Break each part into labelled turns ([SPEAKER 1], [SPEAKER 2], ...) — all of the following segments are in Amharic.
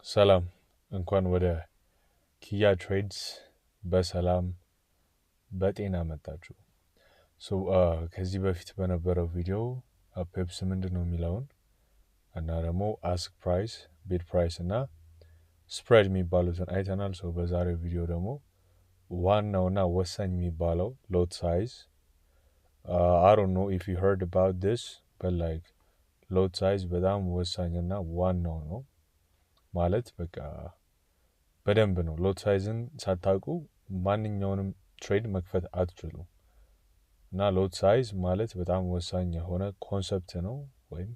[SPEAKER 1] ሰላም እንኳን ወደ ኪያ ትሬድስ በሰላም በጤና መጣችሁ። ከዚህ በፊት በነበረው ቪዲዮ ፔፕስ ምንድን ነው የሚለውን እና ደግሞ አስክ ፕራይስ፣ ቢድ ፕራይስ እና ስፕሬድ የሚባሉትን አይተናል። በዛሬው ቪዲዮ ደግሞ ዋናውና ወሳኝ የሚባለው ሎት ሳይዝ I don't know if you heard about this but like ሎት ሳይዝ በጣም ወሳኝና ዋናው ነው ማለት በቃ በደንብ ነው። ሎት ሳይዝን ሳታውቁ ማንኛውንም ትሬድ መክፈት አትችሉም። እና ሎት ሳይዝ ማለት በጣም ወሳኝ የሆነ ኮንሰፕት ነው፣ ወይም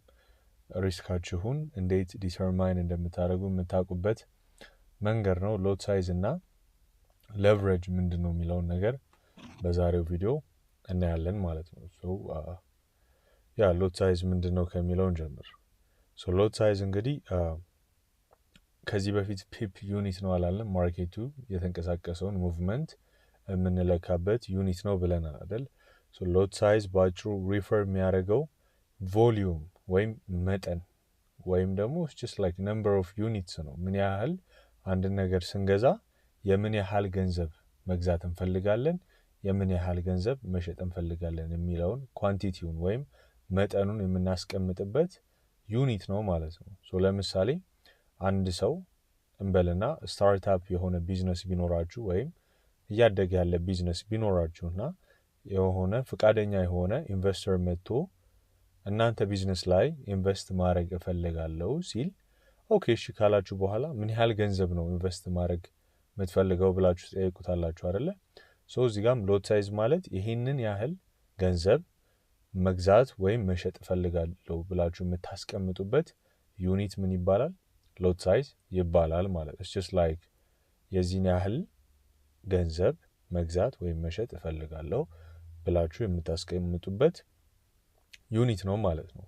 [SPEAKER 1] ሪስካችሁን እንዴት ዲተርማይን እንደምታደርጉ የምታውቁበት መንገድ ነው። ሎት ሳይዝ እና ሌቨሬጅ ምንድን ነው የሚለውን ነገር በዛሬው ቪዲዮ እናያለን ማለት ነው። ሎት ሳይዝ ምንድን ነው ከሚለውን ጀምር። ሎት ሳይዝ እንግዲህ ከዚህ በፊት ፒፕ ዩኒት ነው አላለም። ማርኬቱ የተንቀሳቀሰውን ሙቭመንት የምንለካበት ዩኒት ነው ብለናል አይደል? ሎት ሳይዝ በአጭሩ ሪፈር የሚያደርገው ቮሊዩም ወይም መጠን ወይም ደግሞ ጀስት ላይክ ነምበር ኦፍ ዩኒትስ ነው። ምን ያህል አንድን ነገር ስንገዛ የምን ያህል ገንዘብ መግዛት እንፈልጋለን፣ የምን ያህል ገንዘብ መሸጥ እንፈልጋለን የሚለውን ኳንቲቲውን ወይም መጠኑን የምናስቀምጥበት ዩኒት ነው ማለት ነው። ለምሳሌ አንድ ሰው እንበልና ስታርታፕ የሆነ ቢዝነስ ቢኖራችሁ ወይም እያደገ ያለ ቢዝነስ ቢኖራችሁና የሆነ ፍቃደኛ የሆነ ኢንቨስተር መጥቶ እናንተ ቢዝነስ ላይ ኢንቨስት ማድረግ እፈልጋለሁ ሲል ኦኬ እሺ ካላችሁ በኋላ ምን ያህል ገንዘብ ነው ኢንቨስት ማድረግ የምትፈልገው ብላችሁ ትጠይቁታላችሁ አይደለ? እዚህ ጋም ሎት ሳይዝ ማለት ይሄንን ያህል ገንዘብ መግዛት ወይም መሸጥ እፈልጋለሁ ብላችሁ የምታስቀምጡበት ዩኒት ምን ይባላል? ሎት ሳይዝ ይባላል ማለት ነው። ጀስት ላይክ የዚህን ያህል ገንዘብ መግዛት ወይም መሸጥ እፈልጋለሁ ብላችሁ የምታስቀምጡበት ዩኒት ነው ማለት ነው።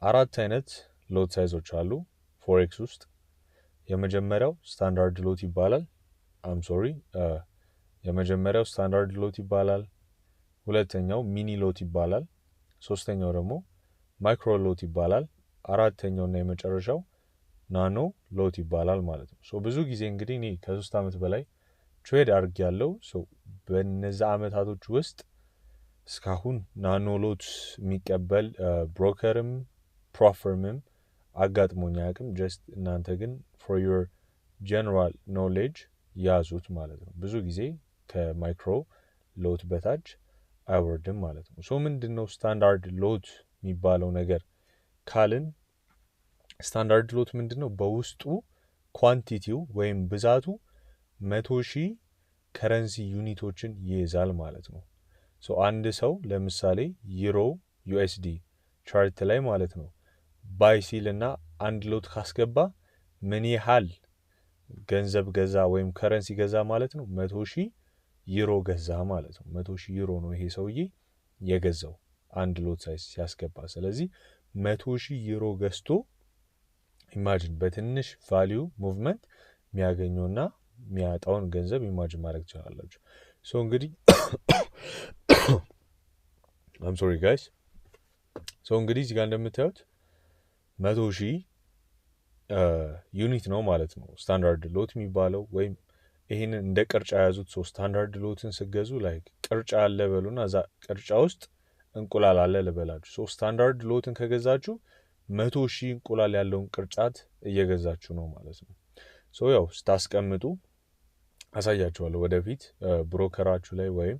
[SPEAKER 1] አራት አይነት ሎት ሳይዞች አሉ ፎሬክስ ውስጥ። የመጀመሪያው ስታንዳርድ ሎት ይባላል። የመጀመሪያው ስታንዳርድ ሎት ይባላል። ሁለተኛው ሚኒ ሎት ይባላል። ሶስተኛው ደግሞ ማይክሮ ሎት ይባላል። አራተኛውና የመጨረሻው ናኖ ሎት ይባላል ማለት ነው። ብዙ ጊዜ እንግዲህ እኔ ከ3 ዓመት በላይ ትሬድ አድርግ ያለው በነዛ ዓመታቶች ውስጥ እስካሁን ናኖ ሎት የሚቀበል ብሮከርም ፕሮፈርምም አጋጥሞኝ አያውቅም። ጀስት እናንተ ግን ፎር ዩር ጀነራል ኖሌጅ ያዙት ማለት ነው። ብዙ ጊዜ ከማይክሮ ሎት በታች አይወርድም ማለት ነው። ምንድን ነው ስታንዳርድ ሎት የሚባለው ነገር ካልን ስታንዳርድ ሎት ምንድን ነው? በውስጡ ኳንቲቲው ወይም ብዛቱ 100,000 ከረንሲ ዩኒቶችን ይይዛል ማለት ነው። አንድ ሰው ለምሳሌ ዩሮ ዩኤስዲ ቻርት ላይ ማለት ነው ባይ ሲል እና አንድ ሎት ካስገባ ምን ያህል ገንዘብ ገዛ ወይም ከረንሲ ገዛ ማለት ነው? 100,000 ዩሮ ገዛ ማለት ነው። 100,000 ዩሮ ነው ይሄ ሰውዬ የገዛው አንድ ሎት ሳይዝ ሲያስገባ። ስለዚህ 100,000 ዩሮ ገዝቶ ኢማጂን በትንሽ ቫሊዩ ሙቭመንት የሚያገኘውና የሚያጣውን ገንዘብ ኢማጂን ማድረግ ትችላላችሁ። እንግዲህ ሶሪ ጋይስ። እንግዲህ እዚህ ጋር እንደምታዩት 100,000 ዩኒት ነው ማለት ነው ስታንዳርድ ሎት የሚባለው። ወይም ይህንን እንደ ቅርጫ ያዙት። ስታንዳርድ ሎትን ስገዙ ላይ ቅርጫ አለ በሉና እዛ ቅርጫ ውስጥ እንቁላል አለ ልበላችሁ። ስታንዳርድ ሎትን ከገዛችሁ 100,000 እንቁላል ያለውን ቅርጫት እየገዛችሁ ነው ማለት ነው። ያው ስታስቀምጡ አሳያችኋለሁ ወደፊት ብሮከራችሁ ላይ ወይም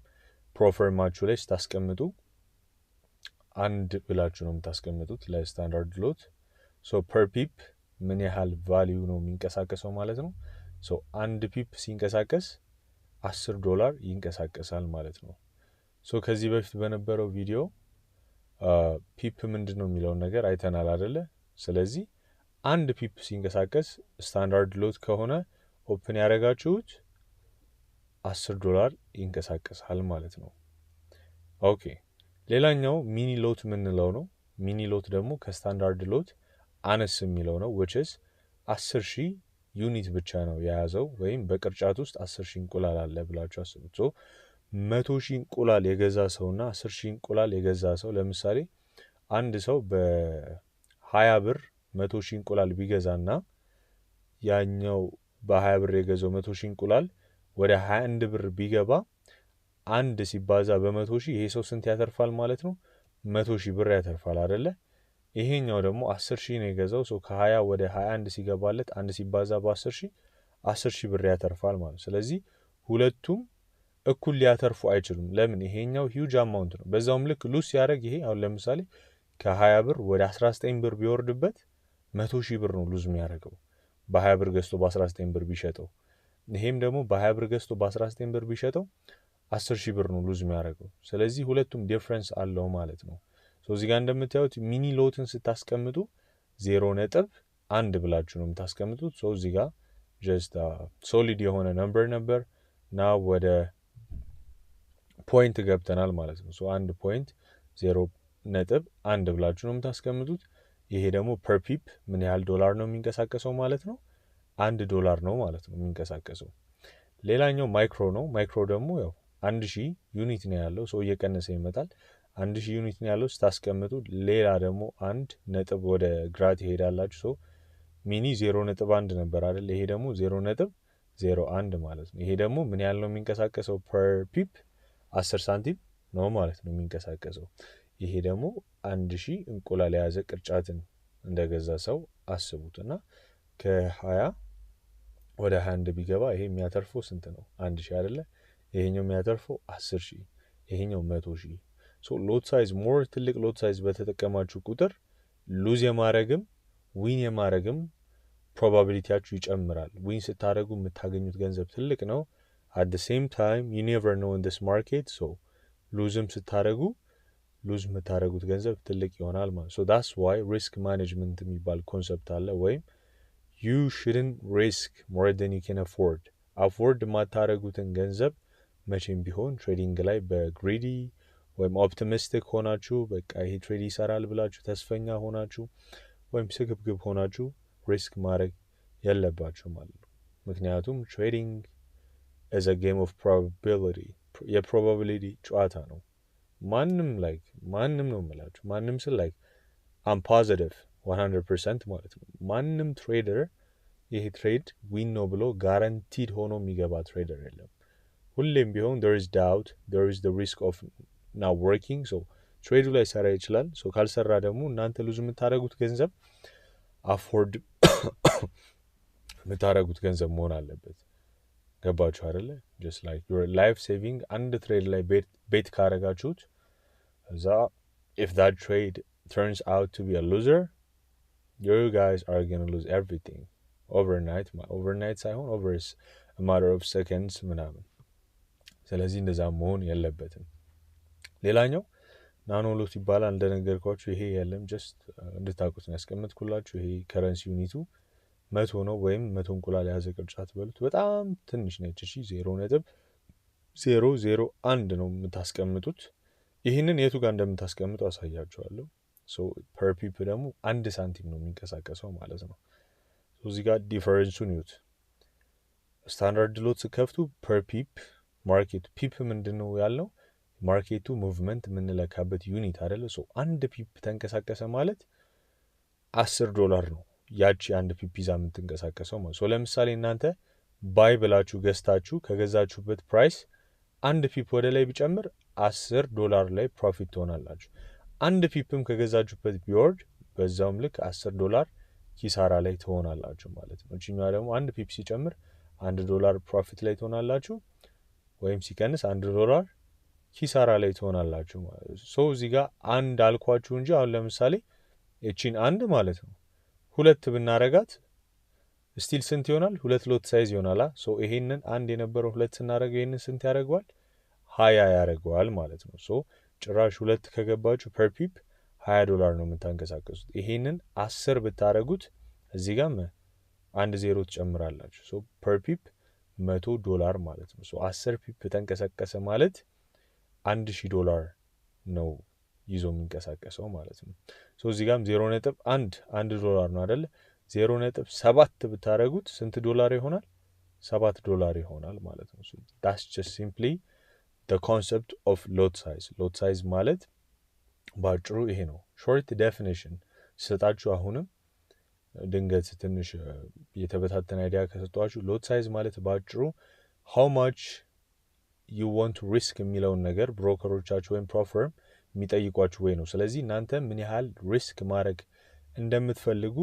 [SPEAKER 1] ፕሮፈርማችሁ ላይ ስታስቀምጡ አንድ ብላችሁ ነው የምታስቀምጡት ለስታንዳርድ ሎት። ፐር ፒፕ ምን ያህል ቫሊዩ ነው የሚንቀሳቀሰው ማለት ነው። አንድ ፒፕ ሲንቀሳቀስ $10 ይንቀሳቀሳል ማለት ነው። ከዚህ በፊት በነበረው ቪዲዮ ፒፕ ምንድን ነው የሚለውን ነገር አይተናል አይደለ? ስለዚህ አንድ ፒፕ ሲንቀሳቀስ ስታንዳርድ ሎት ከሆነ ኦፕን ያደረጋችሁት $10 ይንቀሳቀሳል ማለት ነው። ኦኬ፣ ሌላኛው ሚኒ ሎት የምንለው ነው። ሚኒ ሎት ደግሞ ከስታንዳርድ ሎት አነስ የሚለው ነው። which 10,000 ዩኒት ብቻ ነው የያዘው። ወይም በቅርጫት ውስጥ 10,000 እንቁላል አለ ብላችሁ አስቡት። 100,000 እንቁላል የገዛ ሰውና 10,000 እንቁላል የገዛ ሰው፣ ለምሳሌ አንድ ሰው በ20 ብር 100,000 እንቁላል ቢገዛና ያኛው በ20 ብር የገዛው 100 ሺህ እንቁላል ወደ 21 ብር ቢገባ አንድ ሲባዛ በ100 ሺህ ይሄ ሰው ስንት ያተርፋል ማለት ነው? 100 ሺህ ብር ያተርፋል አይደለ? ይሄኛው ደግሞ 10 ሺህ ነው የገዛው ሰው ከ20 ወደ 21 ሲገባለት አንድ ሲባዛ በ10 ሺህ 10 ሺህ ብር ያተርፋል ማለት። ስለዚህ ሁለቱም እኩል ሊያተርፉ አይችሉም። ለምን? ይሄኛው ሂውጅ አማውንት ነው። በዛውም ልክ ሉዝ ሲያደርግ ይሄ አሁን ለምሳሌ ከ20 ብር ወደ 19 ብር ቢወርድበት 100 ሺህ ብር ነው ሉዝ የሚያደርገው በ20 ብር ገዝቶ በ19 ብር ቢሸጠው። ይሄም ደግሞ በ20 ብር ገዝቶ በ19 ብር ቢሸጠው 10 ሺህ ብር ነው ሉዝ የሚያደርገው። ስለዚህ ሁለቱም ዲፍረንስ አለው ማለት ነው። እዚህ ጋር እንደምታዩት ሚኒ ሎትን ስታስቀምጡ 0.1 ብላችሁ ነው የምታስቀምጡት። እዚህ ጋር ጀስት ሶሊድ የሆነ ነምበር ነበር እና ወደ ፖይንት ገብተናል ማለት ነው። 1.0.1 ብላችሁ ነው የምታስቀምጡት። ይሄ ደግሞ ፐር ፒፕ ምን ያህል ዶላር ነው የሚንቀሳቀሰው ማለት ነው? $1 ነው ማለት ነው የሚንቀሳቀሰው። ሌላኛው ማይክሮ ነው። ማይክሮ ደግሞ ያው 1000 ዩኒት ነው ያለው። እየቀነሰ ይመጣል። 1000 ዩኒት ነው ያለው ስታስቀምጡ ሌላ ደግሞ አንድ ነጥብ ወደ ግራ ትሄዳላችሁ። ሚኒ 0.1 ነበር አይደል? ይሄ ደግሞ 0.01 ማለት ነው። ይሄ ደግሞ ምን ያህል ነው የሚንቀሳቀሰው ፐር ፒፕ? 10 ሳንቲም ነው ማለት ነው የሚንቀሳቀሰው። ይሄ ደግሞ 1000 እንቁላል የያዘ ቅርጫትን እንደገዛ ሰው አስቡት እና ከ20 ወደ 21 ቢገባ ይሄ የሚያተርፈው ስንት ነው? 1000 አይደለ? ይሄኛው የሚያተርፈው 10,000፣ ይሄኛው 100,000። ሎት ሳይዝ ሞር ትልቅ ሎት ሳይዝ በተጠቀማችሁ ቁጥር ሉዝ የማድረግም ዊን የማድረግም ፕሮባቢሊቲያችሁ ይጨምራል። ዊን ስታደረጉ የምታገኙት ገንዘብ ትልቅ ነው። አት ደ ሴም ታይም ዩ ኔቨር ኖው ኢን ዲስ ማርኬት። ሉዝም ስታደረጉ ሉዝ የምታደረጉት ገንዘብ ትልቅ ይሆናል ማለት ነው። ዳትስ ዋይ ሪስክ ማኔጅመንት የሚባል ኮንሰፕት አለ። ወይም ዩ ሽድንት ሪስክ ሞር ዴን ዩ ካን አፎርድ የማታደረጉትን ገንዘብ መቼም ቢሆን ትሬዲንግ ላይ በግሪዲ ወይም ኦፕቲሚስቲክ ሆናችሁ በቃ ይሄ ትሬድ ይሰራል ብላችሁ ተስፈኛ ሆናችሁ ወይም ስግብግብ ሆናችሁ ሪስክ ማድረግ የለባችሁ ማለት ነው። ምክንያቱም ትሬዲንግ ኢዝ አ ጌም ኦፍ ፕሮባቢሊቲ፣ የፕሮባቢሊቲ ጨዋታ ነው። ማንም ነው የምላችሁ፣ ማንም ስል አም ፖዚቲቭ 100% ማለት ነው። ማንም ትሬደር ይሄ ትሬድ ዊን ነው ብሎ ጋራንቲድ ሆኖ የሚገባ ትሬደር የለም። ሁሌም ቢሆን there is doubt, there is the risk of not working። ትሬዱ ላይ ሰራ ይችላል። ካልሰራ ደግሞ እናንተ ሉዝ የምታደረጉት ገንዘብ አፎርድ የምታደረጉት ገንዘብ መሆን አለበት። ገባችሁ አይደለ? just like your life saving አንድ ትሬድ ላይ ቤት ካረጋችሁት እዛ if that trade turns out to be a loser, you guys are gonna lose everything overnight ሳይሆን over a matter of seconds ምናምን። ስለዚህ እንደዛ መሆን የለበትም። ሌላኛው ናኖ ሎት ይባላል። እንደነገርኳችሁ ይሄ የለም ጀስት እንድታውቁት ነው ያስቀመጥኩላችሁ። ይሄ ከረንሲ ዩኒቱ 100 ነው ወይም 100 እንቁላል የያዘ ቅርጫት በሉት። በጣም ትንሽ ነች። 0.001 ነው የምታስቀምጡት። ይህንን የቱ ጋር እንደምታስቀምጡ አሳያችኋለሁ። ፐር ፒፕ ደግሞ 1 ሳንቲም ነው የሚንቀሳቀሰው ማለት ነው። እዚህ ጋር ዲፈረንሱን ይዩት። ስታንዳርድ ሎት ስከፍቱ ፐር ፒፕ ማርኬት ፒፕ ምንድን ነው ያልነው? ማርኬቱ ሙቭመንት የምንለካበት ዩኒት አይደለ? አንድ ፒፕ ተንቀሳቀሰ ማለት $10 ነው ያቺ አንድ ፒፕ ይዛ የምትንቀሳቀሰው ማለት። ለምሳሌ እናንተ ባይ ብላችሁ ገዝታችሁ ከገዛችሁበት ፕራይስ አንድ ፒፕ ወደ ላይ ቢጨምር $10 ላይ ፕሮፊት ትሆናላችሁ። አንድ ፒፕም ከገዛችሁበት ቢወርድ በዛውም ልክ $10 ኪሳራ ላይ ትሆናላችሁ ማለት ነው። እችኛዋ ደግሞ አንድ ፒፕ ሲጨምር $1 ፕሮፊት ላይ ትሆናላችሁ፣ ወይም ሲቀንስ $1 ኪሳራ ላይ ትሆናላችሁ ማለት ነው። እዚህ ጋር አንድ አልኳችሁ እንጂ አሁን ለምሳሌ እቺን አንድ ማለት ነው 2 ብናረጋት ስቲል ስንት ይሆናል? 2 ሎት ሳይዝ ይሆናል። ይሄንን አንድ የነበረው 2 ስናረገው ይሄንን ስንት ያደርገዋል? 20 ያደርገዋል ማለት ነው። ጭራሽ 2 ከገባችሁ ፐር ፒፕ $20 ነው የምታንቀሳቀሱት። ይሄንን 10 ብታረጉት እዚህ ጋር አንድ ዜሮ ትጨምራላችሁ። ፐር ፒፕ $100 ማለት ነው። 10 ፒፕ ተንቀሳቀሰ ማለት $1,000 ነው ይዞ የሚንቀሳቀሰው ማለት ነው። እዚህ ጋርም 0.1 ነው አይደለ? 0.7 ብታረጉት ስንት ዶላር ይሆናል? $7 ይሆናል ማለት ነው። that's just simply the concept of lot size። lot size ማለት ባጭሩ ይሄ ነው። ሾርት ዴፊኒሽን ስጣችሁ አሁንም ድንገት ትንሽ የተበታተነ አይዲያ ከሰጧችሁ ሎት ሳይዝ ማለት ባጭሩ how much you want to risk የሚለውን ነገር ብሮከሮቻችሁ ወይም ፕሮፈርም የሚጠይቋችሁ ወይ ነው። ስለዚህ እናንተ ምን ያህል ሪስክ ማድረግ እንደምትፈልጉ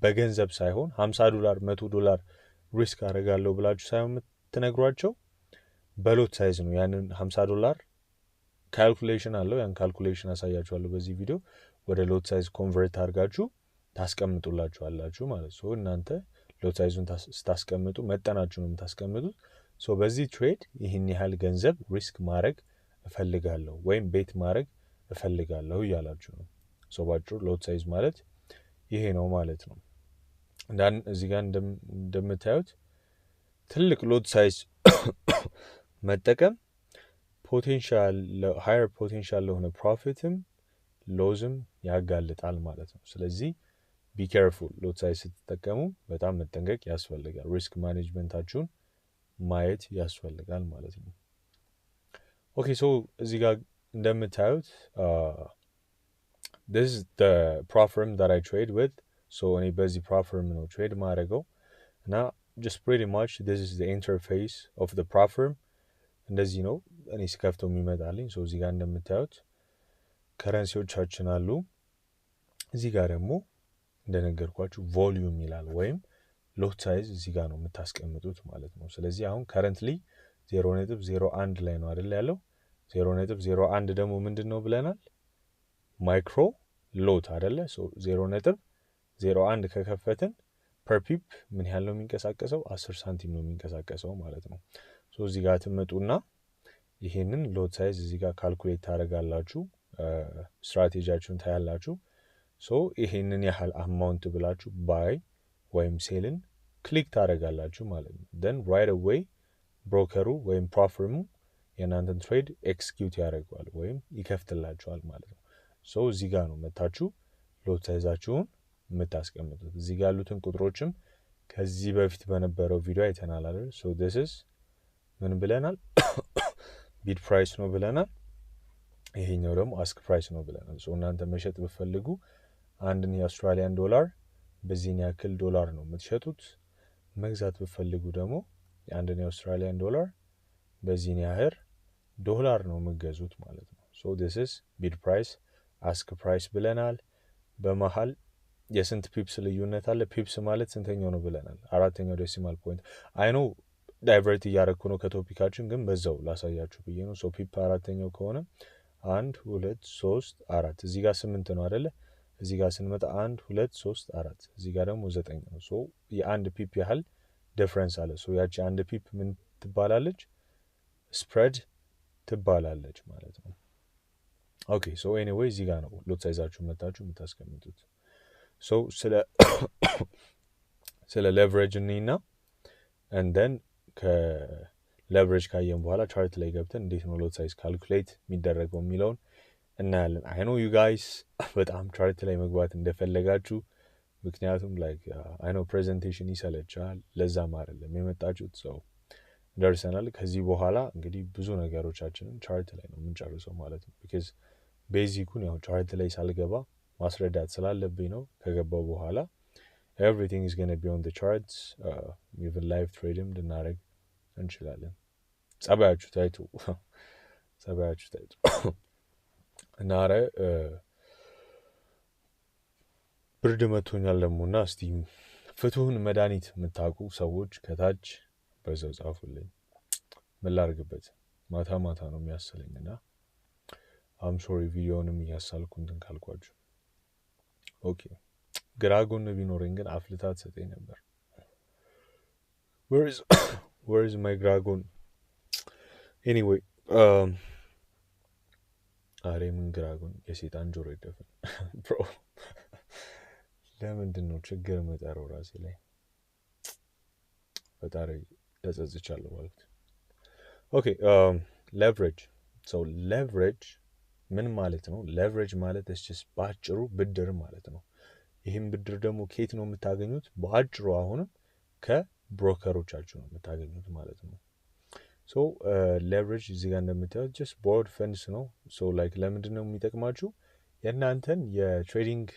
[SPEAKER 1] በገንዘብ ሳይሆን $50 $100 ሪስክ አደርጋለሁ ብላችሁ ሳይሆን የምትነግሯቸው በሎት ሳይዝ ነው። ያንን $50 ካልኩሌሽን አለው። ያን ካልኩሌሽን አሳያችኋለሁ በዚህ ቪዲዮ። ወደ ሎት ሳይዝ ኮንቨርት አድርጋችሁ ታስቀምጡላችኋላችሁ ማለት ነው። እናንተ ሎት ሳይዙን ስታስቀምጡ መጠናችሁ ነው የምታስቀምጡት። በዚህ ትሬድ ይህን ያህል ገንዘብ ሪስክ ማድረግ እፈልጋለሁ ወይም ቤት ማድረግ እፈልጋለሁ እያላችሁ ነው። ባጭሩ ሎት ሳይዝ ማለት ይሄ ነው ማለት ነው። እዚህ ጋር እንደምታዩት ትልቅ ሎት ሳይዝ መጠቀም ሃየር ፖቴንሻል ለሆነ ፕሮፊትም ሎዝም ያጋልጣል ማለት ነው። ስለዚህ ቢ ኬርፉል ሎት ሳይዝ ስትጠቀሙ በጣም መጠንቀቅ ያስፈልጋል። ሪስክ ማኔጅመንታችሁን ማየት ያስፈልጋል ማለት ነው። ኦኬ እዚህ ጋር እንደምታዩት this is the prop firm that I trade with. እኔ በዚህ prop firm ነው ትሬድ ማድረገው እና just pretty much this is the interface of the prop firm። እንደዚህ ነው እኔ ስከፍተው የሚመጣልኝ። እዚህ ጋር እንደምታዩት ከረንሲዎቻችን አሉ። እዚህ ጋር ደግሞ እንደነገርኳችሁ ቮሊዩም ይላል ወይም ሎት ሳይዝ እዚህ ጋር ነው የምታስቀምጡት ማለት ነው። ስለዚህ አሁን ከረንትሊ 0.01 ላይ ነው አይደል ያለው። 0.01 ደግሞ ምንድን ነው ብለናል? ማይክሮ ሎት አይደለ? 0.01 ከከፈትን ፐር ፒፕ ምን ያህል ነው የሚንቀሳቀሰው? 10 ሳንቲም ነው የሚንቀሳቀሰው ማለት ነው። እዚህ ጋር ትመጡና ይሄንን ሎት ሳይዝ እዚህ ጋር ካልኩሌት ታደርጋላችሁ። ስትራቴጂያችሁን ታያላችሁ። ይሄንን ያህል አማውንት ብላችሁ ባይ ወይም ሴልን ክሊክ ታደርጋላችሁ ማለት ነው። ደን ራይት አዌይ ብሮከሩ ወይም ፕሮፈርሙ የእናንተን ትሬድ ኤክስኪዩት ያደርገዋል ወይም ይከፍትላችኋል ማለት ነው። እዚህ ጋር ነው መታችሁ ሎት ሳይዛችሁን የምታስቀምጡት። እዚህ ጋር ያሉትን ቁጥሮችም ከዚህ በፊት በነበረው ቪዲዮ አይተናል አይደል? this is ምን ብለናል? ቢድ ፕራይስ ነው ብለናል። ይሄኛው ደግሞ አስክ ፕራይስ ነው ብለናል። እናንተ መሸጥ ብትፈልጉ አንድን የአውስትራሊያን ዶላር በዚህን ያክል ዶላር ነው የምትሸጡት። መግዛት ብትፈልጉ ደግሞ የአንድን የአውስትራሊያን ዶላር በዚህን ያህል ዶላር ነው የምትገዙት ማለት ነው። this is ቢድ ፕራይስ አስክ ፕራይስ ብለናል። በመሀል የስንት ፒፕስ ልዩነት አለ? ፒፕስ ማለት ስንተኛው ነው ብለናል? 4ኛው ዴሲማል ፖይንት። አይኖ ዳይቨርት እያደረኩ ነው ከቶፒካችን፣ ግን በዛው ላሳያችሁ ብዬ ነው። ፒፕ 4ኛው ከሆነ 1 2 3 4 እዚህ ጋር 8 ነው አይደለ? እዚህ ጋር ስንመጣ 1 2 3 4 እዚህ ጋር ደግሞ 9 ነው። የአንድ ፒፕ ያህል ዲፍረንስ አለ። ያቺ አንድ ፒፕ ምን ትባላለች? ስፕሬድ ትባላለች ማለት ነው። ኦኬ ኤኒዌይ እዚህ ጋር ነው ሎት ሳይዛችሁ መታችሁ የምታስቀምጡት። ስለ ሌቨሬጅ እኔና እንደን ከሌቨሬጅ ካየን በኋላ ቻርት ላይ ገብተን እንዴት ነው ሎት ሳይዝ ካልኩሌት የሚደረገው የሚለውን እናያለን። አይ ኖ ዩ ጋይስ በጣም ቻርት ላይ መግባት እንደፈለጋችሁ፣ ምክንያቱም አይ ኖ ፕሬዘንቴሽን ይሰለቻል። ለዛም አይደለም የመጣችሁት። ደርሰናል። ከዚህ በኋላ እንግዲህ ብዙ ነገሮቻችንን ቻርት ላይ ነው የምንጨርሰው ማለት ነው። ቢካዝ ቤዚኩን ያው ቻርት ላይ ሳልገባ ማስረዳት ስላለብኝ ነው። ከገባው በኋላ everything is going to be on the charts. even live trading ልናደርግ እንችላለን። ጸባያችሁ ታይቱ እና ብርድ መቶኛል ደሞና እስቲ ፍቱን መድኃኒት የምታውቁ ሰዎች ከታች በዛው ጻፉልኝ። ምን ላድርግበት? ማታ ማታ ነው የሚያሰለኝና አም ሶሪ ቪዲዮንም እያሳልኩ እንትን ካልኳችሁ። ኦኬ ግራ ጎን ቢኖረኝ ግን አፍልታ ትሰጠኝ ነበር። where is my ግራ ጎን? ኤኒዌይ አሬ ምን ግራ ጎን? የሴጣን ጆሮ ይደፈን ብሮ። ለምንድን ነው ችግር መጠረው ራሴ ላይ? ፈጣሪ ተጸጽቻለሁ ማለት። ኦኬ ሌቨሬጅ ሌቨሬጅ ምን ማለት ነው? ሌቨሬጅ ማለት ባጭሩ ብድር ማለት ነው። ይህም ብድር ደግሞ ከየት ነው የምታገኙት? በአጭሩ አሁንም ከብሮከሮቻችሁ ነው የምታገኙት ማለት ነው። ሌቨሬጅ እዚህ ጋር እንደምታዩት ጀስት ቦርድ ፈንድስ ነው። ለምንድን ነው የሚጠቅማችሁ? የእናንተን የትሬዲንግ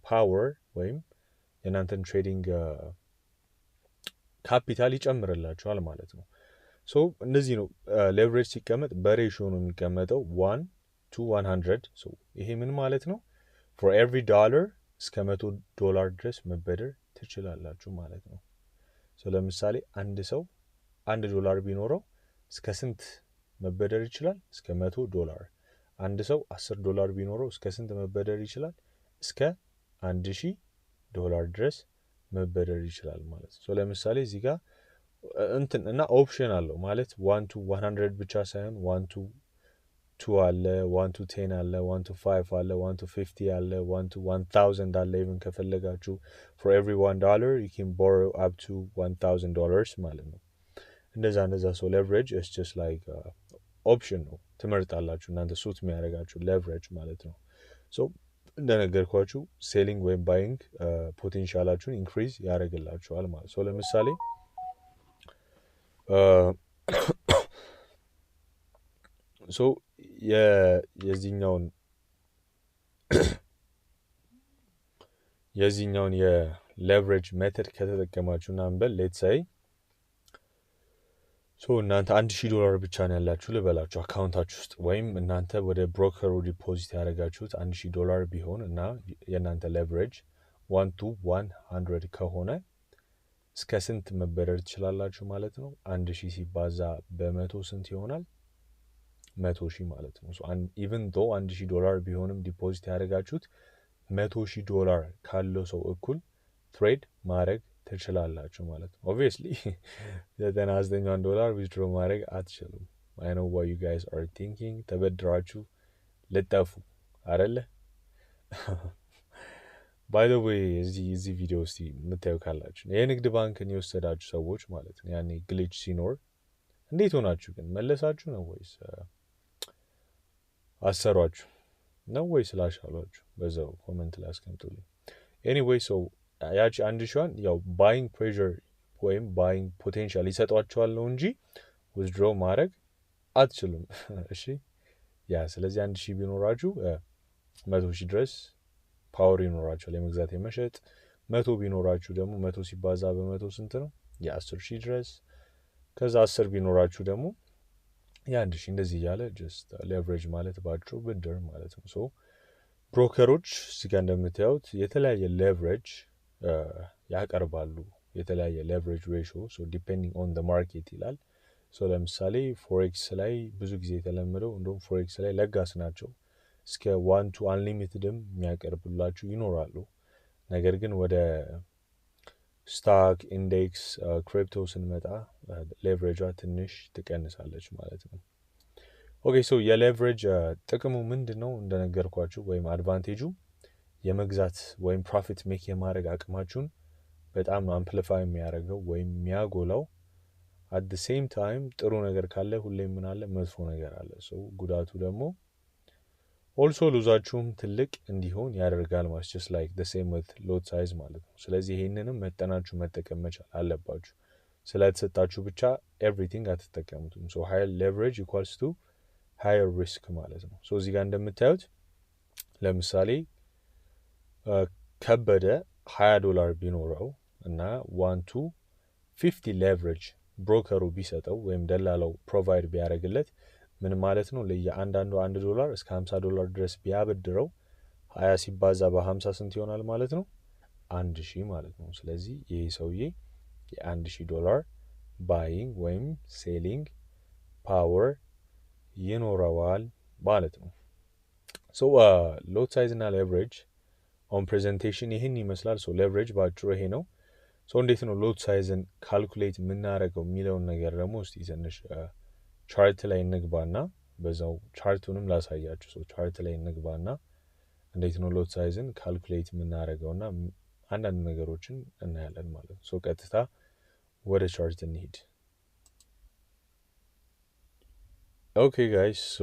[SPEAKER 1] ፓወር ወይም የእናንተን ትሬዲንግ ካፒታል ይጨምርላችኋል ማለት ነው። ሶ እንደዚህ ነው ሌቨሬጅ ሲቀመጥ በሬሽዮ ነው የሚቀመጠው 1 to 100። ሶ ይሄ ምን ማለት ነው? for every dollar እስከ $100 ድረስ መበደር ትችላላችሁ ማለት ነው። ሶ ለምሳሌ አንድ ሰው $1 ቢኖረው እስከ ስንት መበደር ይችላል? እስከ $100። አንድ ሰው $10 ቢኖረው እስከ ስንት መበደር ይችላል? እስከ $1000 ድረስ መበደር ይችላል ማለት ነው። ሶ ለምሳሌ እዚህ ጋር እንትን እና ኦፕሽን አለው ማለት 1 to 100 ብቻ ሳይሆን 1 to 2 አለ፣ 1 to 10 አለ፣ 1 to 5 አለ፣ 1 to 50 አለ፣ 1 to 1000 አለ። ኢቭን ከፈለጋችሁ for every $1 you can borrow up to $1000 ማለት ነው። እንደዛ ሶ ሌቨሬጅ is just like ኦፕሽን ነው፣ ትመርጣላችሁ እናንተ ሱት የሚያደርጋችሁ ሌቨሬጅ ማለት ነው። ሶ እንደነገርኳችሁ ሴሊንግ ወይም ባይንግ ፖቴንሻላችሁን ኢንክሪዝ ያደርግላችኋል ማለት ሶ ለምሳሌ ሶ የዚህኛውን የሌቨሬጅ ሜተድ ከተጠቀማችሁ ናምበል ሌት ሳይ ሶ እናንተ $1000 ብቻ ነው ያላችሁ ልበላችሁ አካውንታችሁ ውስጥ ወይም እናንተ ወደ ብሮከሩ ዲፖዚት ያደረጋችሁት $1000 ቢሆን እና የእናንተ ሌቨሬጅ 1 to 100 ከሆነ እስከ ስንት መበደር ትችላላችሁ ማለት ነው? 1000 ሲባዛ በመቶ ስንት ይሆናል? 100,000 ማለት ነው። ኢቨን ዶ $1000 ቢሆንም ዲፖዚት ያደረጋችሁት $100,000 ካለው ሰው እኩል ትሬድ ማድረግ ትችላላችሁ ማለት ነው። ኦብቪየስሊ $99 ዊዝድሮ ማድረግ አትችሉም። አይ ኖ ዋት ዩ ጋይስ አር ቲንኪንግ። ተበድራችሁ ልጠፉ አይደለ? ባይ ዘ ዌይ እዚህ ቪዲዮ ውስጥ የምታዩ ካላችሁ የንግድ ባንክን የወሰዳችሁ ሰዎች ማለት ነው ያኔ ግሊች ሲኖር እንዴት ሆናችሁ ግን መለሳችሁ ነው ወይስ አሰሯችሁ ነው ወይስ ላሻሏችሁ? በዛው ኮሜንት ላይ አስቀምጡልኝ። ኤኒዌይ ሶ ያቺ 1000 ያው ባይንግ ፕሬዠር ወይም ባይንግ ፖቴንሻል ይሰጧቸዋል ነው እንጂ ዊዝድሮ ማድረግ አትችሉም። እሺ ያ ስለዚህ 1000 ቢኖራችሁ 100,000 ድረስ ፓወር ይኖራችኋል የመግዛት የመሸጥ። 100 ቢኖራችሁ ደግሞ 100 ሲባዛ በመቶ ስንት ነው? የ10,000 ድረስ። ከዛ 10 ቢኖራችሁ ደግሞ የ1,000 እንደዚህ እያለ ጀስት ሌቨሬጅ ማለት ባጭሩ ብድር ማለት ነው። ሶ ብሮከሮች እዚጋ እንደምታዩት የተለያየ ሌቨሬጅ ያቀርባሉ። የተለያየ ሌቨሬጅ ሬሾ ሶ ዲፔንዲንግ ኦን ደ ማርኬት ይላል። ሶ ለምሳሌ ፎሬክስ ላይ ብዙ ጊዜ የተለመደው እንደውም ፎሬክስ ላይ ለጋስ ናቸው። እስከ 1 to አንሊሚትድም የሚያቀርቡላችሁ ይኖራሉ። ነገር ግን ወደ ስታክ ኢንዴክስ ክሪፕቶ ስንመጣ ሌቨሬጇ ትንሽ ትቀንሳለች ማለት ነው። ኦኬ ሶ የሌቨሬጅ ጥቅሙ ምንድን ነው? እንደነገርኳችሁ ወይም አድቫንቴጁ የመግዛት ወይም ፕሮፊት ሜክ የማድረግ አቅማችሁን በጣም አምፕሊፋይ የሚያደርገው ወይም የሚያጎላው። አት ደ ሴም ታይም ጥሩ ነገር ካለ ሁሌም ምን አለ? መጥፎ ነገር አለ። ሶ ጉዳቱ ደግሞ ኦልሶ ሉዛችሁም ትልቅ እንዲሆን ያደርጋል ማለት ጀስት ላይክ ደ ሴም ዊዝ ሎት ሳይዝ ማለት ነው። ስለዚህ ይሄንንም መጠናችሁ መጠቀም መቻል አለባችሁ። ስለተሰጣችሁ ብቻ ኤቭሪቲንግ አትጠቀሙትም። ሶ ሃየር ሌቨሬጅ ኢኳልስ ቱ ሃየር ሪስክ ማለት ነው። ሶ እዚህ ጋር እንደምታዩት ለምሳሌ ከበደ $20 ቢኖረው እና 1 to 50 ሌቨሬጅ ብሮከሩ ቢሰጠው ወይም ደላላው ፕሮቫይድ ቢያደርግለት ምን ማለት ነው? ለየአንዳንዱ $1 እስከ $50 ድረስ ቢያበድረው 20 ሲባዛ በ50 ስንት ይሆናል ማለት ነው? 1,000 ማለት ነው። ስለዚህ ይህ ሰውዬ $1,000 ባይንግ ወይም ሴሊንግ ፓወር ይኖረዋል ማለት ነው። ሶ ሎት ሳይዝ እና ሌቨሬጅ ኦን ፕሬዘንቴሽን ይህን ይመስላል። ሶ ሌቨሬጅ ባጭሩ ይሄ ነው። ሶ እንዴት ነው ሎት ሳይዝን ካልኩሌት የምናደርገው የሚለውን ነገር ደግሞ እስቲ ትንሽ ቻርት ላይ እንግባና በዛው ቻርቱንም ላሳያችሁ። ሶ ቻርት ላይ እንግባና እንዴት ነው ሎት ሳይዝን ካልኩሌት የምናደርገውና አንዳንድ ነገሮችን እናያለን ማለት ነው። ሶ ቀጥታ ወደ ቻርት እንሂድ። ኦኬ ጋይስ ሶ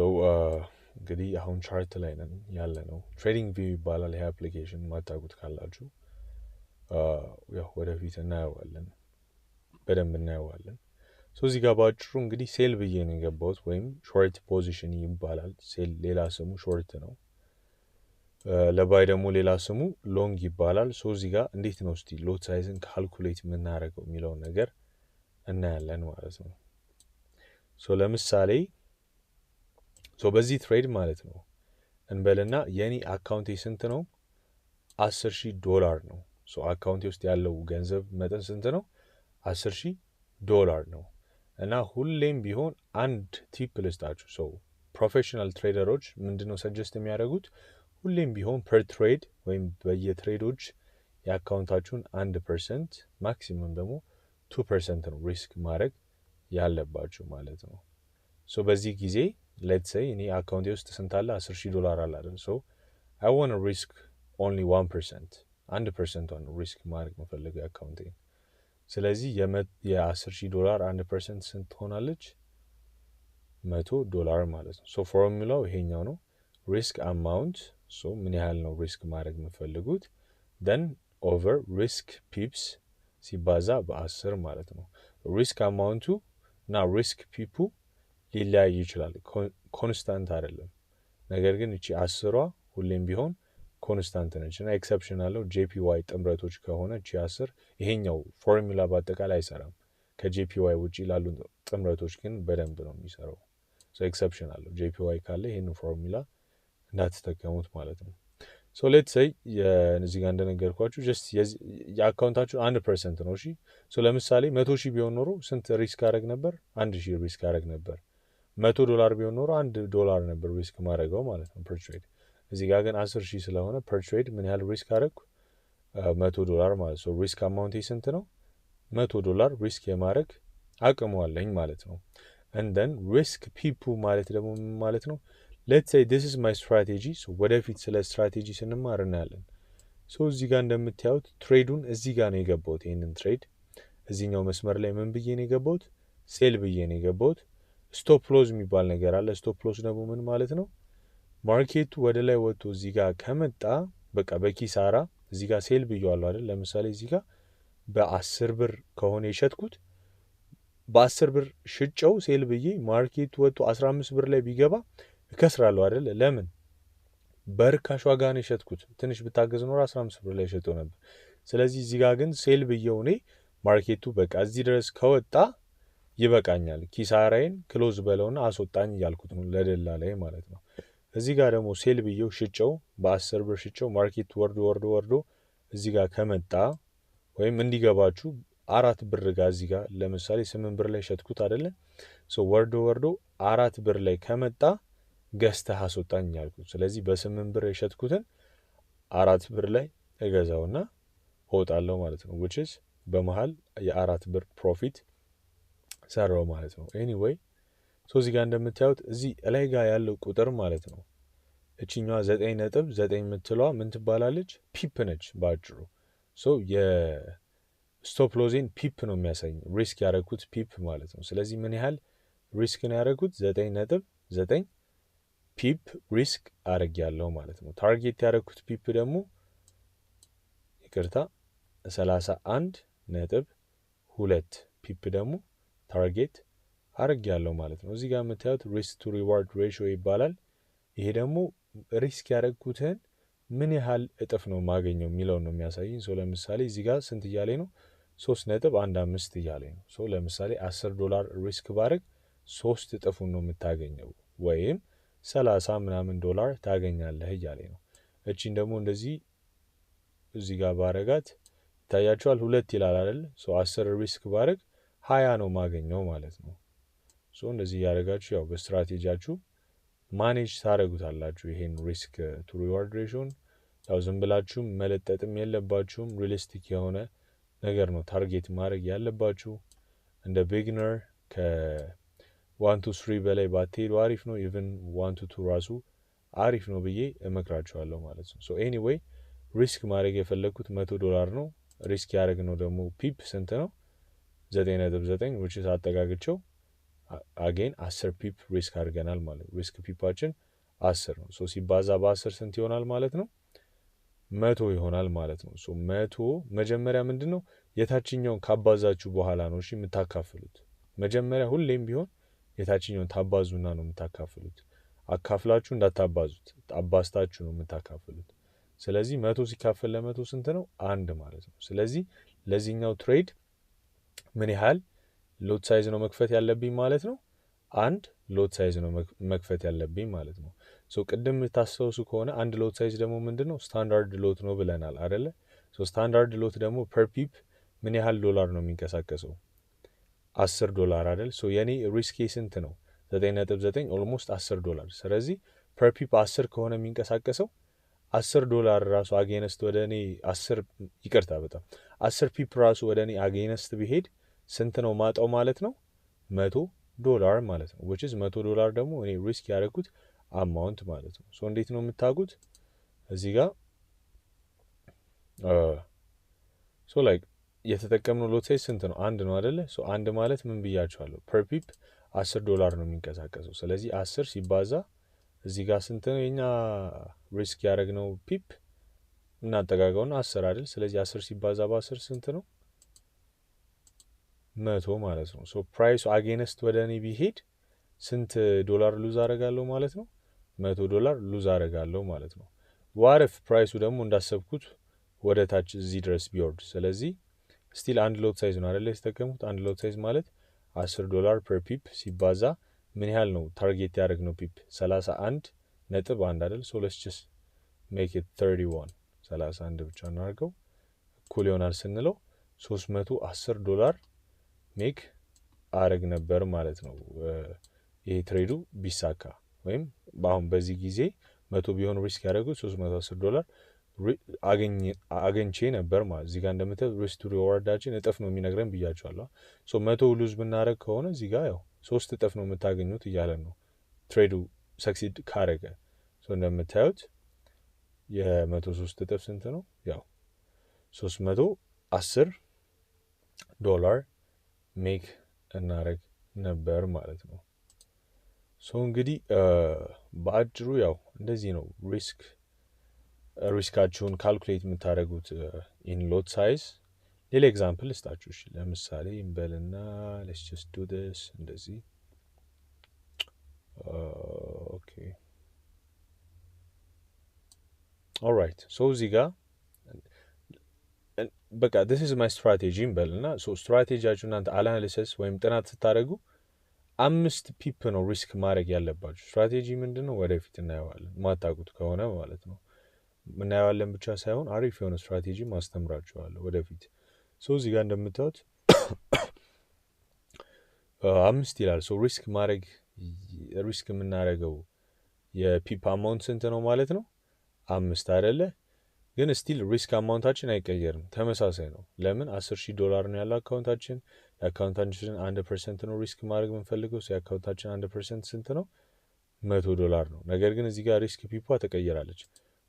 [SPEAKER 1] እንግዲህ አሁን ቻርት ላይ ነን ያለ ነው። ትሬዲንግ ቪው ይባላል ይሄ አፕሊኬሽን። ማታውቁት ካላችሁ ያው ወደፊት እናየዋለን፣ በደንብ እናየዋለን። ሶ እዚህ ጋር ባጭሩ እንግዲህ ሴል ብዬ ነው የገባሁት ወይም ሾርት ፖዚሽን ይባላል። ሴል ሌላ ስሙ ሾርት ነው። ለባይ ደግሞ ሌላ ስሙ ሎንግ ይባላል። ሶ እዚህ ጋር እንዴት ነው እስቲ ሎት ሳይዝን ካልኩሌት የምናደርገው የሚለውን ነገር እናያለን ማለት ነው። ሶ ለምሳሌ በዚህ ትሬድ ማለት ነው እንበልና የኔ አካውንቴ ስንት ነው? $10,000 ነው። አካውንቴ ውስጥ ያለው ገንዘብ መጠን ስንት ነው? $10,000 ነው። እና ሁሌም ቢሆን አንድ ቲፕ ልስጣችሁ። ፕሮፌሽናል ትሬደሮች ምንድነው ሰጀስት የሚያደርጉት? ሁሌም ቢሆን ፐር ትሬድ ወይም በየትሬዶች የአካውንታችሁን 1% ማክሲመም ደግሞ 2% ነው ሪስክ ማድረግ ያለባችሁ ማለት ነው። በዚህ ጊዜ ሌትስ ሴይ እኔ አካውንቴ ውስጥ ስንት አለ? $10,000 አለ አይደል? አይ ዋንት ሪስክ ኦንሊ 1%, 1%ን ሪስክ ማድረግ መፈለገው አካውንቴ። ስለዚህ $10,000 1% ስንት ትሆናለች? $100 ማለት ነው። ፎርሙላው ይሄኛው ነው። ሪስክ አማውንት ምን ያህል ነው ሪስክ ማድረግ የምፈልጉት ደን ኦቨር ሪስክ ፒፕስ ሲባዛ በ10 ማለት ነው። ሪስክ አማውንቱ እና ሪስክ ፒፑ ሊለያይ ይችላል፣ ኮንስታንት አይደለም። ነገር ግን እቺ 10ሯ ሁሌም ቢሆን ኮንስታንት ነች እና ኤክሰፕሽን አለው። ጄፒዋይ ጥምረቶች ከሆነ እቺ 10 ይሄኛው ፎርሙላ በአጠቃላይ አይሰራም። ከጄፒዋይ ውጪ ላሉ ጥምረቶች ግን በደንብ ነው የሚሰራው። ኤክሰፕሽን አለው። ጄፒዋይ ካለ ይሄንን ፎርሙላ እንዳትጠቀሙት ማለት ነው። ሌትስ ሴይ እዚህ ጋር እንደነገርኳችሁ ጀስት የአካውንታችሁ 1% ነው። እሺ ለምሳሌ 100,000 ቢሆን ኖሮ ስንት ሪስክ አደረግ ነበር? 1,000 ሪስክ አደረግ ነበር። $100 ቢሆን ኖሮ $1 ነበር ሪስክ ማድረገው ማለት ነው ፐር ትሬድ። እዚህ ጋር ግን 10,000 ስለሆነ ፐር ትሬድ ምን ያህል ሪስክ አደረግኩ? $100 ማለት ነው። ሪስክ አማውንቴ ስንት ነው? $100 ሪስክ የማድረግ አቅሙ አለኝ ማለት ነው። እንደን ሪስክ ፒፑ ማለት ደግሞ ማለት ነው ሌትስ ሴይ ዲስ ኢዝ ማይ ስትራቴጂ። ወደፊት ስለ ስትራቴጂ ስንማር እናያለን። እዚህ ጋር እንደምታዩት ትሬዱን እዚህ ጋር ነው የገባሁት። ይህንን ትሬድ እዚህኛው መስመር ላይ ምን ብዬ ነው የገባሁት? ሴል ብዬ ነው የገባሁት። ስቶፕ ሎዝ የሚባል ነገር አለ። ስቶፕ ሎዝ ደግሞ ምን ማለት ነው? ማርኬቱ ወደ ላይ ወጥቶ እዚህ ጋር ከመጣ በቃ በኪሳራ እዚህ ጋር ሴል ብዬዋለሁ አይደል? ለምሳሌ እዚህ ጋር በ10 ብር ከሆነ የሸጥኩት በ10 ብር ሽጨው ሴል ብዬ ማርኬቱ ወጥቶ 15 ብር ላይ ቢገባ እከስራለሁ አይደል? ለምን? በርካሽ ዋጋ ነው የሸጥኩት። ትንሽ ብታገዝ ኖሮ 15 ብር ላይ ሸጠው ነበር። ስለዚህ እዚህ ጋር ግን ሴል ብዬው እኔ ማርኬቱ በቃ እዚህ ድረስ ከወጣ ይበቃኛል፣ ኪሳራዬን ክሎዝ በለውና አስወጣኝ እያልኩት ነው ለደላ ላይ ማለት ነው። እዚህ ጋር ደግሞ ሴል ብዬው ሽጨው በ10 ብር ሽጨው ማርኬቱ ወርዶ እዚህ ጋር ከመጣ ወይም እንዲገባችሁ 4 ብር ጋር እዚህ ጋር ለምሳሌ 8 ብር ላይ ሸጥኩት አይደለ? ወርዶ 4 ብር ላይ ከመጣ ገዝተህ አስወጣኝ ያልኩት። ስለዚህ በ8 ብር የሸጥኩትን 4 ብር ላይ እገዛውና እወጣለሁ ማለት ነው። which is በመሃል የ4 ብር ፕሮፊት ሰራው ማለት ነው። ኤኒዌይ እዚህ ጋር እንደምታዩት እዚህ ላይ ጋር ያለው ቁጥር ማለት ነው እቺኛዋ 9.9 የምትለዋ ምን ትባላለች? ፒፕ ነች ባጭሩ። የስቶፕ ሎዜን ፒፕ ነው የሚያሳይ፣ ሪስክ ያደረኩት ፒፕ ማለት ነው። ስለዚህ ምን ያህል ሪስክ ነው ያደረኩት? 9.9 ፒፕ ሪስክ አድርግ ያለው ማለት ነው። ታርጌት ያደረኩት ፒፕ ደግሞ 31.2 ፒፕ ደግሞ ታርጌት አድርግ ያለው ማለት ነው። እዚህ ጋር የምታዩት ሪስክ ቱ ሪዋርድ ሬሽዮ ይባላል። ይሄ ደግሞ ሪስክ ያደረግኩትን ምን ያህል እጥፍ ነው ማገኘው የሚለውን ነው የሚያሳይኝ። ለምሳሌ እዚህ ጋር ስንት እያለኝ ነው? 3.15 እያለኝ ነው። ለምሳሌ $10 ሪስክ ባደርግ 3 እጥፉን ነው የምታገኘው ወይም 30 ምናምን ዶላር ታገኛለህ እያለኝ ነው። እቺን ደግሞ እንደዚህ እዚህ ጋር ባረጋት ይታያችኋል፣ 2 ይላል አይደል? 10 ሪስክ ባደርግ 20 ነው ማገኘው ማለት ነው። እንደዚህ እያደረጋችሁ ያው በስትራቴጂያችሁ ማኔጅ ታደርጉታላችሁ ይሄን ሪስክ ቱ ሪዋርድ ሬሽዮን። ያው ዝም ብላችሁም መለጠጥም የለባችሁም፣ ሪሊስቲክ የሆነ ነገር ነው ታርጌት ማድረግ ያለባችሁ። እንደ ቢግነር ከ1 to 3 በላይ ባትሄዱ አሪፍ ነው። ኢቭን 1 to 2 ራሱ አሪፍ ነው ብዬ እመክራችኋለሁ ማለት ነው። ኤኒዌይ ሪስክ ማድረግ የፈለግኩት $100 ነው። ሪስክ ያደረግነው ደግሞ ፒፕ ስንት ነው? 9.9 which is አጠጋግቸው አጌን 10 ፒፕ ሪስክ አድርገናል ማለት ነው። ሪስክ ፒፓችን 10 ነው። ሲባዛ በ10 ስንት ይሆናል ማለት ነው? 100 ይሆናል ማለት ነው። 100 መጀመሪያ ምንድን ነው የታችኛውን ካባዛችሁ በኋላ ነው እሺ የምታካፍሉት። መጀመሪያ ሁሌም ቢሆን የታችኛውን ታባዙና ነው የምታካፍሉት። አካፍላችሁ እንዳታባዙት፣ አባስታችሁ ነው የምታካፍሉት። ስለዚህ 100 ሲካፈል ለ100 ስንት ነው? 1 ማለት ነው። ስለዚህ ለዚህኛው ትሬድ ምን ያህል ሎት ሳይዝ ነው መክፈት ያለብኝ ማለት ነው? 1 ሎት ሳይዝ ነው መክፈት ያለብኝ ማለት ነው። ሶ ቅድም የምታስታውሱ ከሆነ አንድ ሎት ሳይዝ ደግሞ ምንድነው? ስታንዳርድ ሎት ነው ብለናል አይደለ? ሶ ስታንዳርድ ሎት ደግሞ ፐር ፒፕ ምን ያህል ዶላር ነው የሚንቀሳቀሰው? $10 አይደል? ሶ የኔ ሪስኬ ስንት ነው? 9.9 ኦልሞስት $10። ስለዚህ ፐር ፒፕ 10 ከሆነ የሚንቀሳቀሰው $10 ራሱ አጌነስት ወደ እኔ 10 ይቅርታ፣ በጣም 10 ፒፕ ራሱ ወደ እኔ አጌነስት ቢሄድ ስንት ነው ማጣው ማለት ነው? $100 ማለት ነው። which is $100 ደግሞ እኔ ሪስክ ያደረኩት አማውንት ማለት ነው። ሶ እንዴት ነው የምታውቁት? እዚህ ጋር ሶ ላይክ የተጠቀምነው ሎት ሳይዝ ስንት ነው? 1 ነው አይደለ? ሶ 1 ማለት ምን ብያችኋለሁ? ፐር ፒፕ $10 ነው የሚንቀሳቀሰው። ስለዚህ 10 ሲባዛ እዚህ ጋር ስንት ነው የኛ ሪስክ ያደረግነው ፒፕ? እናጠጋጋውና 10 አይደል? ስለዚህ 10 ሲባዛ በ10 ስንት ነው? 100 ማለት ነው። ሶ ፕራይሱ አጌነስት ወደ እኔ ቢሄድ ስንት ዶላር ሉዝ አረጋለሁ ማለት ነው? $100 ሉዝ አረጋለሁ ማለት ነው። ዋረፍ ፕራይሱ ደግሞ እንዳሰብኩት ወደ ታች እዚህ ድረስ ቢወርድ፣ ስለዚህ ስቲል አንድ ሎት ሳይዝ ነው አይደለ የተጠቀሙት። አንድ ሎት ሳይዝ ማለት $10 ፐር ፒፕ ሲባዛ ምን ያህል ነው ታርጌት ያደረግነው ፒፕ? 31.1 አይደል? ሶ ሌትስ ጀስት ሜክ ኢት 31 31 ብቻ እናድርገው። እኩል ይሆናል ስንለው $310 ሜክ አረግ ነበር ማለት ነው ይሄ ትሬዱ ቢሳካ። ወይም አሁን በዚህ ጊዜ 100 ቢሆን ሪስክ ያደረጉት $310 አገኝቼ ነበር ማለት። እዚህ ጋር እንደምታዩት ሪስክ ቱ ሪዋርዳችን እጥፍ ነው የሚነግረን ብያቸዋለሁ። ሶ 100 ሉዝ ብናደረግ ከሆነ እዚህ ጋር ያው 3 እጥፍ ነው የምታገኙት እያለን ነው ትሬዱ ሰክሲድ ካረገ። ሶ እንደምታዩት የ103 እጥፍ ስንት ነው? ያው $310 ሜክ እናረግ ነበር ማለት ነው። ሶ እንግዲህ በአጭሩ ያው እንደዚህ ነው ሪስካችሁን ካልኩሌት የምታደርጉት ኢን ሎት ሳይዝ። ሌላ ኤግዛምፕል እስጣችሁ። እሺ ለምሳሌ እንበልና ሌትስ ጀስት ዱ ዲስ እንደዚህ። ኦኬ ኦልራይት። ሶ እዚህ ጋር በቃ this is my strategy እንበልና ሶ ስትራቴጂያችሁ እናንተ አናሊሲስ ወይም ጥናት ስታደርጉ 5 ፒፕ ነው ሪስክ ማድረግ ያለባችሁ። ስትራቴጂ ምንድን ነው? ወደፊት እናየዋለን፣ ማታውቁት ከሆነ ማለት ነው። እናየዋለን ብቻ ሳይሆን አሪፍ የሆነ ስትራቴጂ ማስተምራችኋለሁ ወደፊት። ሶ እዚህ ጋር እንደምታዩት 5 ይላል። ሶ ሪስክ የምናደርገው የፒፕ አማውንት ስንት ነው ማለት ነው? 5 አይደለ? ግን ስቲል ሪስክ አማውንታችን አይቀየርም፣ ተመሳሳይ ነው። ለምን? $10,000 ነው ያለው አካውንታችን። የአካውንታችን 1% ነው ሪስክ ማድረግ የምንፈልገው። የአካውንታችን 1% ስንት ነው? $100 ነው። ነገር ግን እዚህ ጋር ሪስክ ፒፓ ተቀየራለች።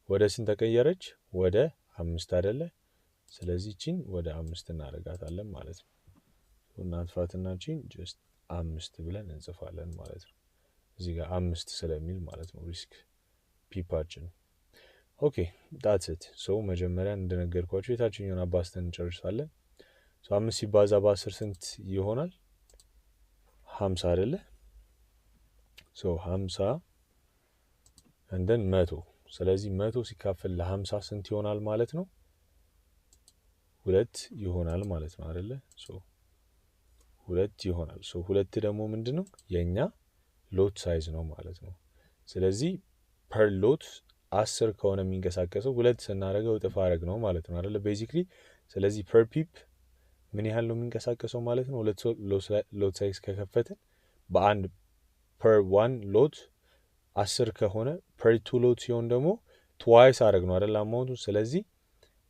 [SPEAKER 1] ወደ ስንት ተቀየረች? ወደ 5 አይደለ? ስለዚህ ቺን ወደ 5 እናደርጋታለን ማለት ነው። እናጥፋትና ቺን ጀስት 5 ብለን እንጽፋለን ማለት ነው። እዚህ ጋር 5 ስለሚል ማለት ነው ሪስክ ፒፓችን። ኦኬ ዳትስ ኢት። ሶ መጀመሪያ እንደነገርኳችሁ የታችኛውን አባስተን እንጨርሳለን። ሶ 5 ሲባዛ በ10 ስንት ይሆናል? 50 አይደለ? ሶ 50 እንደን 100። ስለዚህ 100 ሲካፈል ለ50 ስንት ይሆናል ማለት ነው? 2 ይሆናል ማለት ነው አይደለ? ሶ 2 ይሆናል። ሶ 2 ደግሞ ምንድነው? የኛ ሎት ሳይዝ ነው ማለት ነው። ስለዚህ ፐር ሎት 10 ከሆነ የሚንቀሳቀሰው 2 ስናደርገው እጥፍ አረግ ነው ማለት ነው አይደለ? ቤዚክሊ። ስለዚህ ፐር ፒፕ ምን ያህል ነው የሚንቀሳቀሰው ማለት ነው? ሎት ሳይዝ ከከፈትን በአንድ ፐር 1 ሎት 10 ከሆነ ፐር 2 ሎት ሲሆን ደግሞ ትዋይስ አረግ ነው አይደል አማውንቱ። ስለዚህ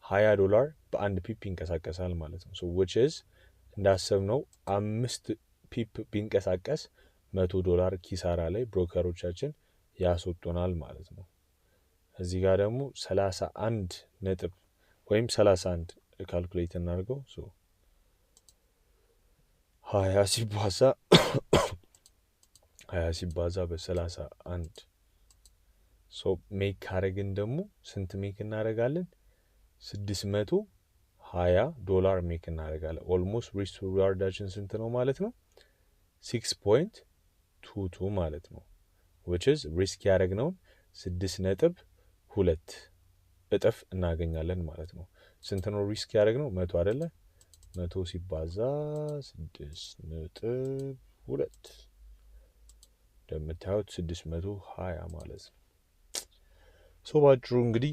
[SPEAKER 1] $20 በአንድ ፒፕ ይንቀሳቀሳል ማለት ነው። ሶ which is እንዳሰብነው 5 ፒፕ ቢንቀሳቀስ $100 ኪሳራ ላይ ብሮከሮቻችን ያስወጡናል ማለት ነው። እዚህ ጋር ደግሞ 31 ነጥብ ወይም 31 ካልኩሌት እናድርገው። ሶ 20 ሲባዛ በ31 ሶ ሜክ ካረግን ደግሞ ስንት ሜክ እናደርጋለን? $620 ሜክ እናደርጋለን። ኦልሞስት ሪስክ ቱ ሪዋርዳችን ስንት ነው ማለት ነው? 6.22 ማለት ነው። which is ሪስክ ያደረግነውን 6.2 እጥፍ እናገኛለን ማለት ነው። ስንት ነው ሪስክ ያደረግነው? 100 አይደለ? 100 ሲባዛ 6.2 እንደምታዩት 620 ማለት ነው። ባጭሩ እንግዲህ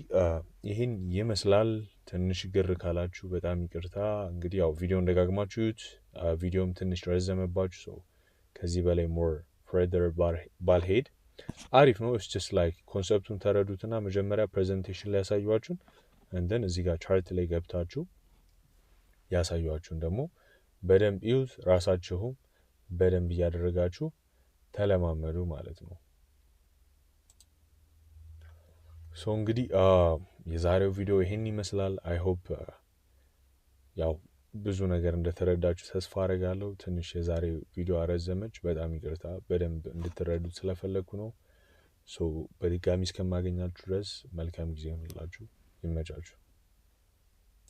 [SPEAKER 1] ይህን ይመስላል። ትንሽ ግር ካላችሁ በጣም ይቅርታ። እንግዲህ ያው ቪዲዮን ደጋግማችሁ እዩት። ቪዲዮም ትንሽ ረዘመባችሁ ሰው ከዚህ በላይ ሞር ፍሬደር ባልሄድ አሪፍ ነው። ኢትስ ጀስት ላይክ ኮንሰፕቱን ተረዱትና መጀመሪያ ፕሬዘንቴሽን ላይ ያሳዩዋችሁን እንደን እዚህ ጋር ቻርት ላይ ገብታችሁ ያሳዩዋችሁን ደግሞ በደንብ እዩት። ራሳችሁም በደንብ እያደረጋችሁ ተለማመዱ ማለት ነው። እንግዲህ የዛሬው ቪዲዮ ይሄን ይመስላል። አይ ሆፕ ያው ብዙ ነገር እንደተረዳችሁ ተስፋ አደርጋለሁ። ትንሽ የዛሬው ቪዲዮ አረዘመች፣ በጣም ይቅርታ። በደንብ እንድትረዱት ስለፈለግኩ ነው። በድጋሚ እስከማገኛችሁ ድረስ መልካም ጊዜ ይሁንላችሁ። ይመቻችሁ።